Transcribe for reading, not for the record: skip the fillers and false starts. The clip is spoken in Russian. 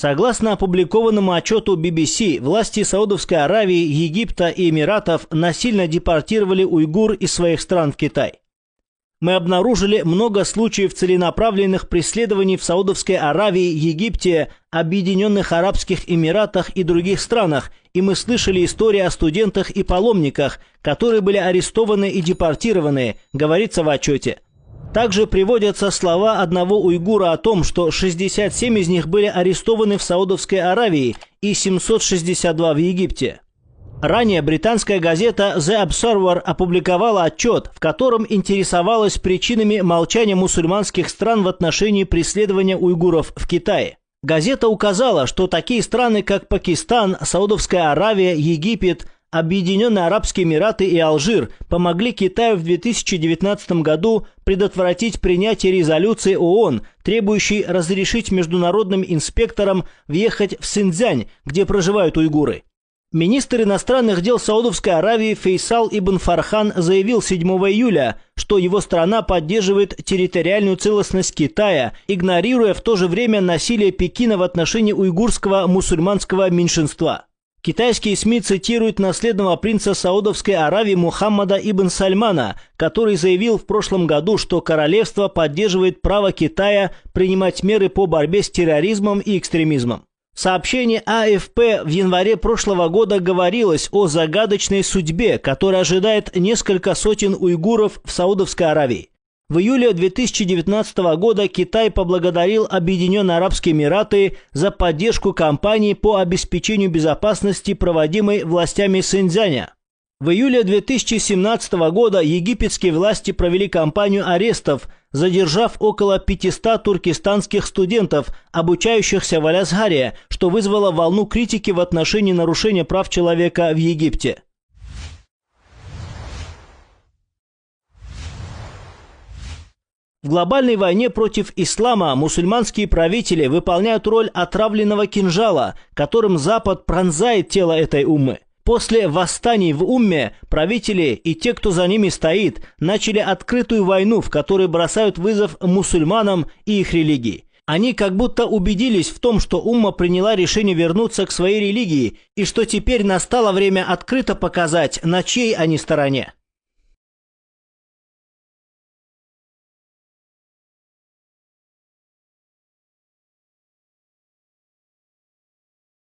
Согласно опубликованному отчету BBC, власти Саудовской Аравии, Египта и Эмиратов насильно депортировали уйгур из своих стран в Китай. Мы обнаружили много случаев целенаправленных преследований в Саудовской Аравии, Египте, Объединенных Арабских Эмиратах и других странах, и мы слышали истории о студентах и паломниках, которые были арестованы и депортированы, говорится в отчете. Также приводятся слова одного уйгура о том, что 67 из них были арестованы в Саудовской Аравии и 762 в Египте. Ранее британская газета The Observer опубликовала отчет, в котором интересовалась причинами молчания мусульманских стран в отношении преследования уйгуров в Китае. Газета указала, что такие страны, как Пакистан, Саудовская Аравия, Египет, Объединенные Арабские Эмираты и Алжир помогли Китаю в 2019 году предотвратить принятие резолюции ООН, требующей разрешить международным инспекторам въехать в Синьцзянь, где проживают уйгуры. Министр иностранных дел Саудовской Аравии Фейсал ибн Фархан заявил 7 июля, что его страна поддерживает территориальную целостность Китая, игнорируя в то же время насилие Пекина в отношении уйгурского мусульманского меньшинства. Китайские СМИ цитируют наследного принца Саудовской Аравии Мухаммада ибн Сальмана, который заявил в прошлом году, что королевство поддерживает право Китая принимать меры по борьбе с терроризмом и экстремизмом. В сообщении АФП в январе прошлого года говорилось о загадочной судьбе, которая ожидает несколько сотен уйгуров в Саудовской Аравии. В июле 2019 года Китай поблагодарил Объединенные Арабские Эмираты за поддержку кампании по обеспечению безопасности, проводимой властями Синьцзяня. В июле 2017 года египетские власти провели кампанию арестов, задержав около 500 туркестанских студентов, обучающихся в Аль-Азгаре, что вызвало волну критики в отношении нарушения прав человека в Египте. В глобальной войне против ислама мусульманские правители выполняют роль отравленного кинжала, которым Запад пронзает тело этой уммы. После восстаний в умме правители и те, кто за ними стоит, начали открытую войну, в которой бросают вызов мусульманам и их религии. Они как будто убедились в том, что умма приняла решение вернуться к своей религии и что теперь настало время открыто показать, на чьей они стороне.